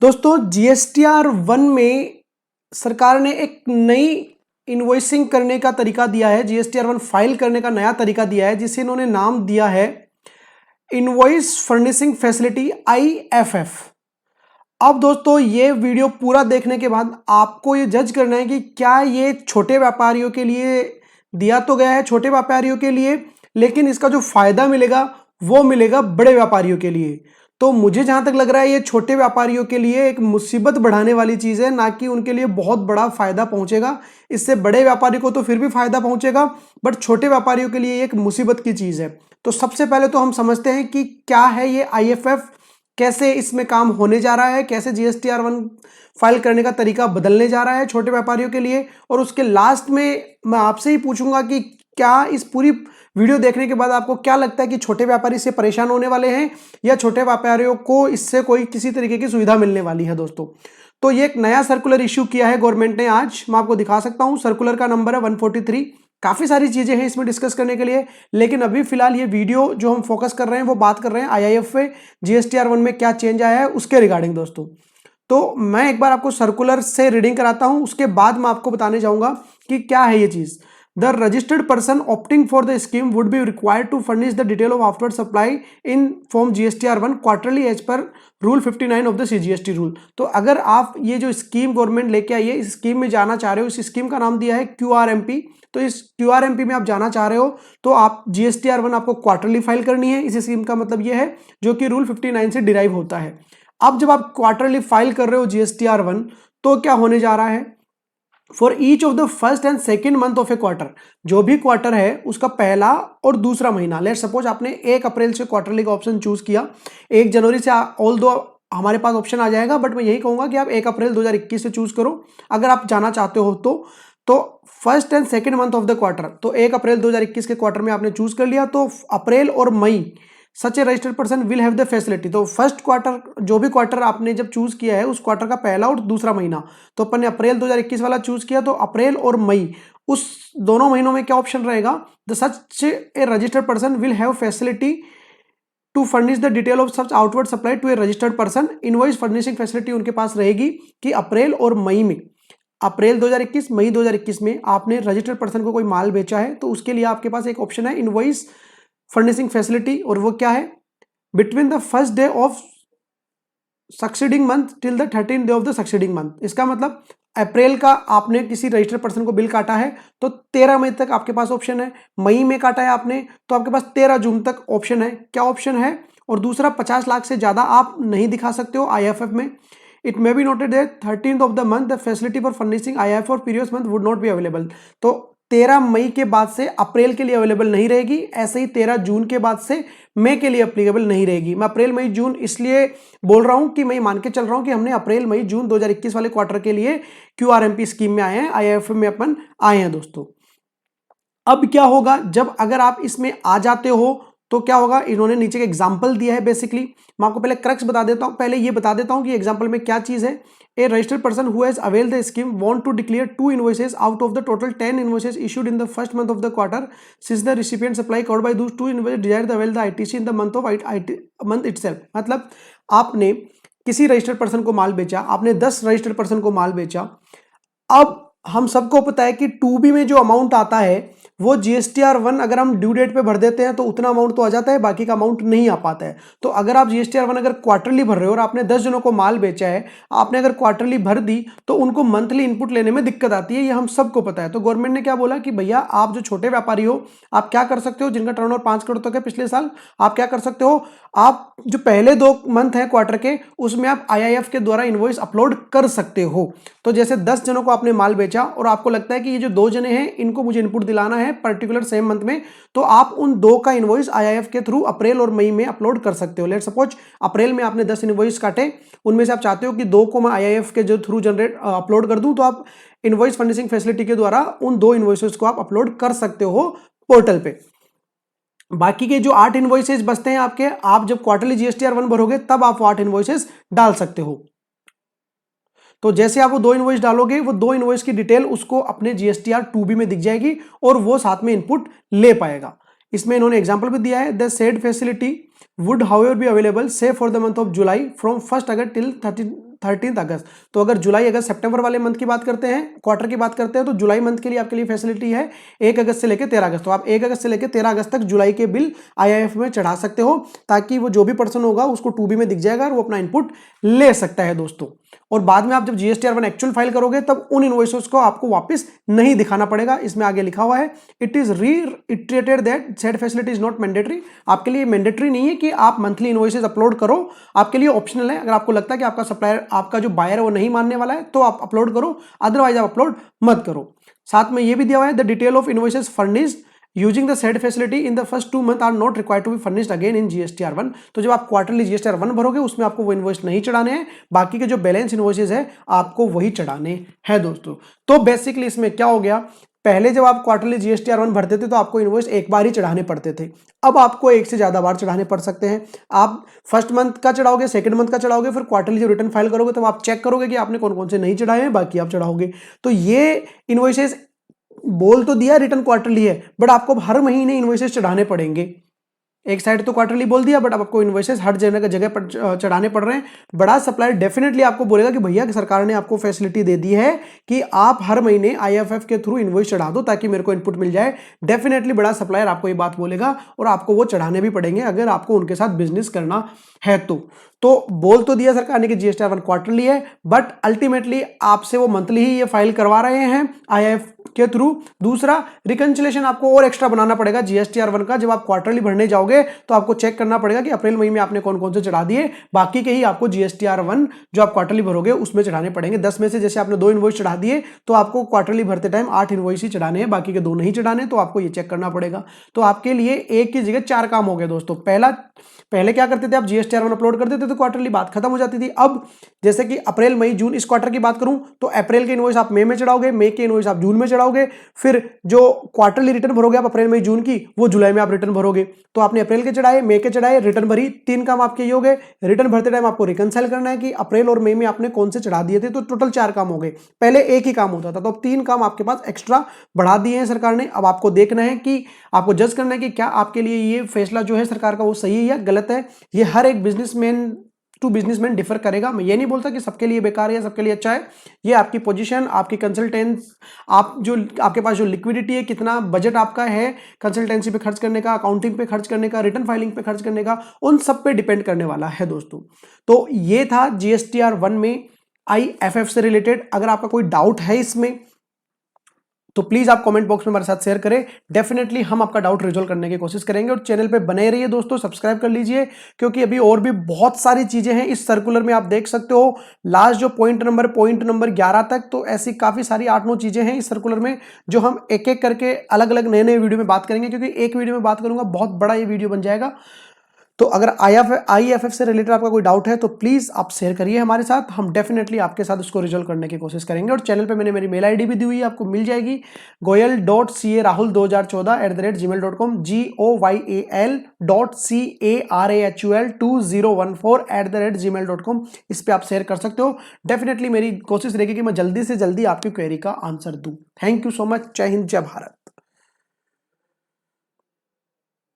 दोस्तों जीएसटीआर 1 में सरकार ने एक नई इनवॉइसिंग करने का तरीका दिया है। जीएसटीआर 1 फाइल करने का नया तरीका दिया है जिसे इन्होंने नाम दिया है इनवॉइस फर्निशिंग फैसिलिटी IFF। अब दोस्तों ये वीडियो पूरा देखने के बाद आपको ये जज करना है कि क्या ये छोटे व्यापारियों के लिए दिया तो गया है, छोटे व्यापारियों के लिए, लेकिन इसका जो फायदा मिलेगा वो मिलेगा बड़े व्यापारियों के लिए। तो मुझे जहां तक लग रहा है ये छोटे व्यापारियों के लिए एक मुसीबत बढ़ाने वाली चीज है, ना कि उनके लिए बहुत बड़ा फायदा पहुंचेगा। इससे बड़े व्यापारी को तो फिर भी फायदा पहुंचेगा, बट छोटे व्यापारियों के लिए एक मुसीबत की चीज है। तो सबसे पहले तो हम समझते हैं कि क्या है ये IFF, कैसे इसमें काम होने जा रहा है, कैसे जीएसटीआर 1 फाइल करने का तरीका बदलने जा रहा है छोटे व्यापारियों के लिए। और उसके लास्ट में मैं आपसे ही पूछूंगा कि क्या इस पूरी वीडियो देखने के बाद आपको क्या लगता है कि छोटे व्यापारी से परेशान होने वाले हैं या छोटे व्यापारियों को इससे कोई किसी तरीके की सुविधा मिलने वाली है। दोस्तों तो ये एक नया सर्कुलर इश्यू किया है गवर्नमेंट ने। आज मैं आपको दिखा सकता हूं, सर्कुलर का नंबर है 143। काफी सारी चीजें हैं इसमें डिस्कस करने के लिए, लेकिन अभी फिलहाल ये वीडियो जो हम फोकस कर रहे हैं वो बात कर रहे हैं IIF पे जीएसटीआर 1 में क्या चेंज आया है उसके रिगार्डिंग। दोस्तों तो मैं एक बार आपको सर्कुलर से रीडिंग कराता हूं, उसके बाद मैं आपको बताने जाऊंगा कि क्या है ये चीज। The registered person opting for the scheme would be required to furnish the detail of afterward supply in form GSTR 1 quarterly as per Rule 59 of the CGST rule। तो अगर आप ये जो स्कीम गवर्नमेंट लेके आई है, इस स्कीम में जाना चाह रहे हो, इस स्कीम का नाम दिया है QRMP। तो इस QRMP में आप जाना चाह रहे हो तो आप GSTR 1 आपको क्वार्टरली फाइल करनी है। इस स्कीम का मतलब ये है जो कि Rule 59 से डिराइव होता है। अब जब आप क्वार्टरली फाइल कर रहे हो GSTR 1, तो क्या होने जा रहा है, for each of the first and second month of A quarter, जो भी क्वार्टर है उसका पहला और दूसरा महीना, लेट सपोज आपने 1 अप्रैल से क्वार्टरली का ऑप्शन चूज किया, 1 जनवरी से ऑल दो हमारे पास ऑप्शन आ जाएगा, बट मैं यही कहूंगा कि आप 1 अप्रैल 2021 से चूज करो अगर आप जाना चाहते हो। तो first and second month of the quarter, तो 1 अप्रैल 2021 के क्वार्टर में आपने चूज कर लिया, तो अप्रैल और मई such a registered person will have the facility. तो फर्स्ट क्वार्टर, जो भी क्वार्टर आपने जब चूज किया है उस क्वार्टर का पहला और दूसरा महीना, तो अपन ने अप्रैल 2021 वाला चूज किया, तो अप्रैल और मई उस दोनों महीनों में क्या ऑप्शन रहेगा, the such a registered person will have facility to furnish the detail of such outward supply to a registered person. Invoice furnishing facility उनके पास रहेगी कि अप्रैल और मई में, अप्रैल 2021 मई 2021 में आपने रजिस्टर्ड पर्सन को कोई माल बेचा है तो उसके लिए आपके पास एक ऑप्शन है इनवॉइस फर्निशिंग फैसिलिटी, और वो क्या है, between the first day of succeeding month till the 13th day of the succeeding month. इसका मतलब अप्रैल का आपने किसी रजिस्टर्ड पर्सन को बिल काटा है तो 13 मई तक आपके पास ऑप्शन है, मई में काटा है आपने तो आपके पास 13 जून तक ऑप्शन है। क्या ऑप्शन है, और दूसरा 50 लाख से ज्यादा आप नहीं दिखा सकते हो IFF में। It may be noted that 13th of the month the facility for furnishing IFF और previous month would not be available. तो 13 मई के बाद से अप्रैल के लिए अवेलेबल नहीं रहेगी, ऐसे ही 13 जून के बाद से मई के लिए अप्लीकेबल नहीं रहेगी। मैं अप्रैल मई जून इसलिए बोल रहा हूं कि मैं मान के चल रहा हूं कि हमने अप्रैल मई जून 2021 वाले क्वार्टर के लिए QRMP स्कीम में आए हैं, IIF में अपन आए हैं। दोस्तों अब क्या होगा जब अगर आप इसमें आ जाते हो तो क्या होगा, इन्होंने नीचे का एग्जांपल दिया है। बेसिकली मैं आपको पहले क्रक्स बता देता हूं, पहले ये बता देता हूं कि एग्जांपल में क्या चीज है। A registered person who has availed the scheme want to declare 2 invoices out of the total 10 invoices issued in the first month of the quarter, since the recipient supply covered by those 2 invoices desire to avail the ITC in the month of month itself। मतलब आपने किसी registered person को माल बेचा, आपने 10 registered person को माल बेचा। अब हम सबको पता है कि 2B में जो अमाउंट आता है वो GSTR 1 अगर हम ड्यू डेट पे भर देते हैं तो उतना अमाउंट तो आ जाता है, बाकी का अमाउंट नहीं आ पाता है। तो अगर आप GSTR 1 अगर क्वार्टरली भर रहे हो और आपने 10 जनों को माल बेचा है, आपने अगर क्वार्टरली भर दी तो उनको मंथली इनपुट लेने में दिक्कत आती है, ये हम सबको पता है। तो गवर्नमेंट ने क्या बोला कि भैया आप जो छोटे व्यापारी हो आप क्या कर सकते हो, जिनका टर्नओवर 5 करोड़ तक है पिछले साल, आप क्या कर सकते हो, आप जो पहले 2 मंथ है क्वार्टर के उसमें आप IIF के द्वारा इनवॉइस अपलोड कर सकते हो। तो जैसे 10 जनों को आपने माल बेचा और आपको लगता है कि ये जो 2 जने हैं इनको मुझे इनपुट दिलाना है पर्टिकुलर सेम मंथ में, तो आप उन 2 का इनवॉइस IIF के थ्रू अप्रैल और मई में अपलोड कर सकते हो। लेट सपोज अप्रैल में आपने 10 इनवॉइस काटे, उनमें से आप चाहते हो कि 2 को मैं IIF के जो थ्रू जनरेट अपलोड कर दूं, तो आप इनवॉइस फर्निशिंग फैसिलिटी के द्वारा उन 2 इनवॉइसेस को आप अपलोड कर सकते हो पोर्टल पे। बाकी के जो 8 इनवॉइसेस बचते हैं आपके, आप जब क्वार्टरली GSTR 1 भरोगे तब आप 8 इनवॉइसेस डाल सकते हो। तो जैसे आप वो 2 इनवॉइस डालोगे, वो 2 इनवॉइस की डिटेल उसको अपने GSTR 2B में दिख जाएगी और वो साथ में इनपुट ले पाएगा। इसमें इन्होंने एग्जांपल भी दिया है, the said facility would however be available से for the month of July from 1 August till 13 August. तो अगर जुलाई अगस्त सितंबर वाले मंथ की बात करते हैं, क्वार्टर की बात करते हैं, तो जुलाई मंथ के लिए आपके लिए फैसिलिटी है 1 अगस्त से लेकर 13 अगस्त। तो आप 1 अगस्त से लेकर 13 अगस्त तक जुलाई के बिल आईआईएफ में चढ़ा सकते हो, ताकि वो जो भी पर्सन होगा उसको 2B में दिख जाएगा और वो अपना इनपुट ले सकता है दोस्तों। और बाद में आप जब GSTR1 एक्चुअल फाइल करोगे तब उन इनवॉइसेस को आपको वापस नहीं दिखाना पड़ेगा। इसमें आगे लिखा हुआ है, it is reiterated that said facility is not mandatory. आपके लिए मैंडेटरी नहीं है कि आप मंथली इनवॉइसेस अपलोड करो, आपके लिए ऑप्शनल है। अगर आपको लगता है कि आपका सप्लायर, आपका जो बायर है वो नहीं मानने वाला है तो आप अपलोड करो, अदरवाइज आप अपलोड मत करो। साथ में ये भी दिया हुआ है, the detail of invoices furnished using the said facility in the first 2 month are not required to be furnished again in GSTR1। तो जब आप क्वार्टरली GSTR1 भरोगे उसमें आपको वो इनवॉइस नहीं चढ़ाने हैं, बाकी के जो बैलेंस इनवॉइसेस है आपको वही चढ़ाने हैं दोस्तों। तो बेसिकली इसमें क्या हो गया, पहले जब आप क्वार्टरली GSTR1 भरते थे तो आपको इनवॉइस एक बार ही चढ़ाने पड़ते थे, अब आपको एक से ज्यादा बार चढ़ाने पड़ सकते हैं। आप फर्स्ट मंथ का चढ़ाओगे, सेकंड मंथ का चढ़ाओगे, फिर क्वार्टरली जब रिटर्न फाइल करोगे तब आप चेक करोगे कि आपने कौन कौन से नहीं चढ़ाए हैं, बाकी आप चढ़ाओगे। तो ये इनवॉइसेस बोल तो दिया रिटर्न क्वार्टरली है, बट आपको हर महीने इनवॉइसेस चढ़ाने पड़ेंगे। एक साइड तो क्वार्टरली बोल दिया, बट अब आपको इनवॉइसेस हर जगह पर चढ़ाने पड़ रहे हैं। बड़ा सप्लायर डेफिनेटली आपको बोलेगा कि भैया सरकार ने आपको फैसिलिटी दे दी है कि आप हर महीने आईएफएफ के थ्रू इनवॉइस चढ़ा दो ताकि मेरे को इनपुट मिल जाए। डेफिनेटली बड़ा सप्लायर आपको ये बात बोलेगा और आपको वो चढ़ाने भी पड़ेंगे अगर आपको उनके साथ बिजनेस करना है तो बोल तो दिया सरकार ने कि GSTR1 क्वार्टरली है, बट अल्टीमेटली आपसे वो मंथली ही ये फाइल करवा रहे हैं आईएएफ के थ्रू। दूसरा, रिकंसिलेशन आपको और एक्स्ट्रा बनाना पड़ेगा GSTR1 का। जब आप क्वार्टरली भरने जाओगे तो आपको चेक करना पड़ेगा कि अप्रैल महीने में आपने कौन कौन से चढ़ा दिए, बाकी के ही आपको GSTR1 जो आप क्वार्टरली भरोगे उसमें चढ़ाने पड़ेंगे। 10 में से जैसे आपने 2 इनवॉइस चढ़ा दिए तो आपको क्वार्टरली भरते टाइम 8 इनवॉइस ही चढ़ाने हैं, बाकी के 2 नहीं चढ़ाने, तो आपको ये चेक करना पड़ेगा। तो आपके लिए एक की जगह 4 काम हो गए दोस्तों। पहले क्या करते थे, आप GSTR1 अपलोड कर देते थे, क्वार्टरली बात खत्म हो जाती थी। अब जैसे कि अप्रैल मई जून इस क्वार्टर की बात करूं तो अप्रैल के इनवॉइस आप मई में चढ़ाओगे, मई के इनवॉइस आप जून में चढ़ाओगे, फिर जो क्वार्टरली रिटर्न भरोगे आप अप्रैल मई जून की, वो जुलाई में आप रिटर्न भरोगे। तो आपने अप्रैल के चढ़ाए, मई के चढ़ाए, रिटर्न भरी, 3 काम आपके ये हो गए। रिटर्न भरते टाइम आपको रिकंसाइल करना है कि अप्रैल और मई में आपने कौन से चढ़ा दिए थे, तो टोटल 4 काम हो गए। पहले एक ही काम होता था, तो अब 3 काम आपके पास एक्स्ट्रा बढ़ा दिए हैं सरकार ने। अब आपको देखना है कि आपको जज करना है कि क्या आपके लिए ये फैसला जो है सरकार का वो सही है या गलत है। ये हर एक बिजनेसमैन टू बिजनेसमैन डिफर करेगा। मैं ये नहीं बोलता कि सबके लिए बेकार है या सबके लिए अच्छा है। ये आपकी पोजीशन, आपकी कंसल्टेंस, आप जो आपके पास जो लिक्विडिटी है, कितना बजट आपका है कंसल्टेंसी पे खर्च करने का, अकाउंटिंग पे खर्च करने का, रिटर्न फाइलिंग पे खर्च करने का, उन सब पे डिपेंड करने वाला है दोस्तों। तो ये था GSTR1 में IFF से रिलेटेड। अगर आपका कोई डाउट है इसमें तो प्लीज आप कमेंट बॉक्स में हमारे साथ शेयर करें। डेफिनेटली हम आपका डाउट रिजॉल्व करने की कोशिश करेंगे। और चैनल पे बने रहिए दोस्तों, सब्सक्राइब कर लीजिए, क्योंकि अभी और भी बहुत सारी चीजें हैं इस सर्कुलर में। आप देख सकते हो लास्ट जो पॉइंट नंबर 11 तक, तो ऐसी काफी सारी 8-9 चीजें हैं इस सर्कुलर में जो हम एक एक करके अलग अलग नए वीडियो में बात करेंगे। क्योंकि एक वीडियो में बात करूंगा बहुत बड़ा ये वीडियो बन जाएगा। तो अगर IFF से रिलेटेड आपका कोई डाउट है तो प्लीज आप शेयर करिए हमारे साथ, हम डेफिनेटली आपके साथ उसको रिजॉल्व करने की कोशिश करेंगे। और चैनल पे मैंने मेरी मेल आईडी भी दी हुई है, आपको मिल जाएगी goyal.carahul2014@gmail.com goyal.carahul2014@gmail.com। इस पे आप शेयर कर सकते हो। डेफिनेटली मेरी कोशिश रहेगी कि मैं जल्दी से जल्दी आपकी क्वेरी का आंसर दूं। Thank you so much. जय हिंद, जय भारत।